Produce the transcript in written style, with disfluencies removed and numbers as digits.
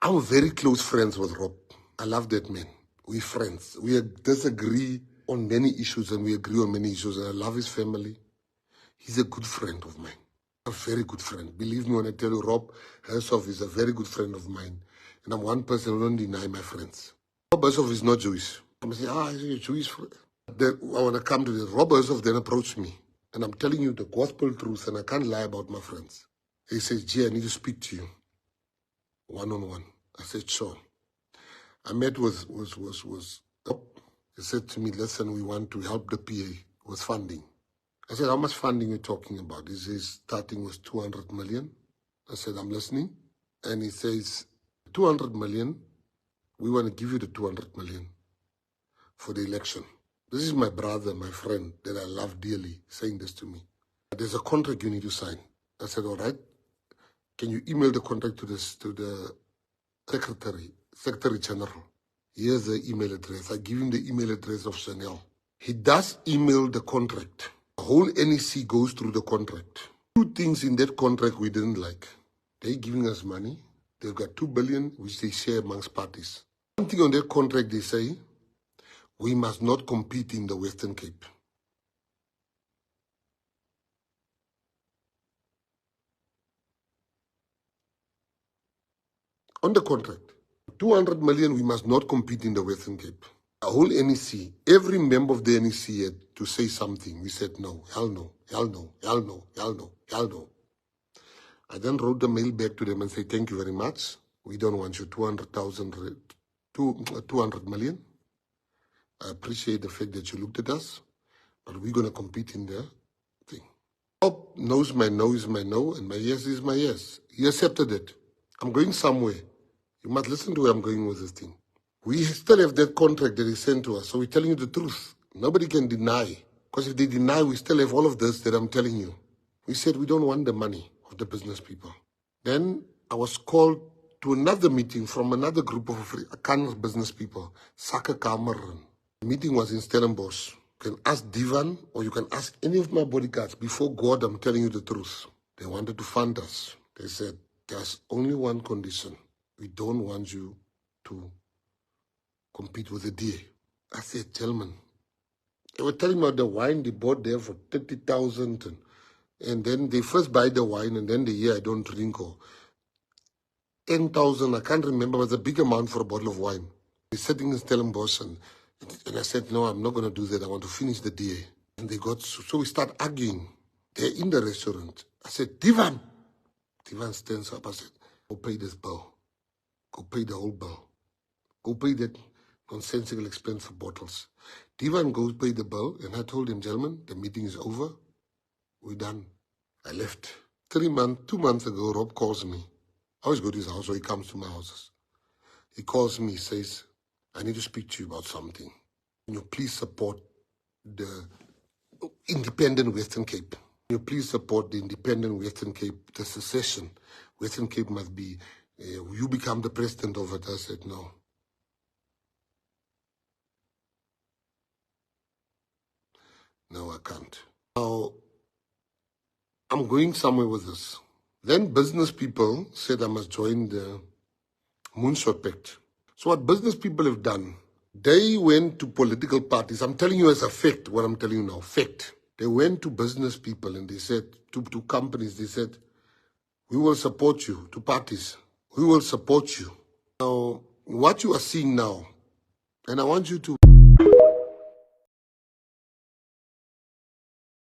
I'm very close friends with Rob. I love that man. We're friends. We disagree on many issues and we agree on many issues. And I love his family. He's a good friend of mine. A very good friend. Believe me when I tell you, Rob Hersov is a very good friend of mine. And I'm one person who don't deny my friends. Rob Hersov is not Jewish. I'm saying, he's a Jewish friend. Then I want to come to this. Rob Hersov then approached me. And I'm telling you the gospel truth and I can't lie about my friends. He says, G, I need to speak to you. One-on-one. I said, sure. I met with he said to me, listen, we want to help the PA with funding. I said, how much funding are you talking about? He says, starting with 200 million. I said, I'm listening. And he says, 200 million, we want to give you the 200 million for the election. This is my brother, my friend, that I love dearly, saying this to me. There's a contract you need to sign. I said, all right. Can you email the contract to the Secretary General? Here's the email address. I give him the email address of Chanel. He does email the contract. The whole NEC goes through the contract. Two things in that contract we didn't like. They're giving us money. They've got 2 billion, which they share amongst parties. One thing on that contract, they say, we must not compete in the Western Cape. On the contract, 200 million, we must not compete in the Western Cape. The whole NEC, every member of the NEC had to say something. We said no, hell no, hell no, hell no, hell no, hell no. I then wrote the mail back to them and said, thank you very much. We don't want you 200 million. I appreciate the fact that you looked at us, but we're going to compete in the thing. Bob knows my no is my no and my yes is my yes. He accepted it. I'm going somewhere. You must listen to where I'm going with this thing. We still have that contract that is sent to us, so we're telling you the truth. Nobody can deny. Because if they deny, we still have all of this that I'm telling you. We said we don't want the money of the business people. Then I was called to another meeting from another group of Afrikaner business people, Saka Cameron. The meeting was in Stellenbosch. You can ask Divan or you can ask any of my bodyguards. Before God, I'm telling you the truth. They wanted to fund us. They said, there's only one condition. We don't want you to compete with the DA. I said, gentlemen, they were telling me about the wine they bought there for 30,000 and then they first buy the wine and then the year I don't drink or 10,000, I can't remember, but it's a big amount for a bottle of wine. They're sitting in Stellenbosch and I said, no, I'm not going to do that. I want to finish the DA. And they got, so we start arguing. They're in the restaurant. I said, Divan. Divan stands up. I said, go pay this bill. Go pay the whole bill. Go pay that nonsensical expense for bottles. Divan goes pay the bill, and I told him, gentlemen, the meeting is over. We're done. I left. 2 months ago, Rob calls me. I always go to his house, so he comes to my houses. He calls me, he says, I need to speak to you about something. Can you please support the independent Western Cape? Can you please support the independent Western Cape, the secession? Western Cape must be, you become the president of it. I said, no. No, I can't. Now, I'm going somewhere with this. Then business people said I must join the Moonshot Pact. So what business people have done, they went to political parties. I'm telling you as a fact, what I'm telling you now, fact. They went to business people and they said, to companies, they said, we will support you, to parties. We will support you. Now, what you are seeing now, and I want you to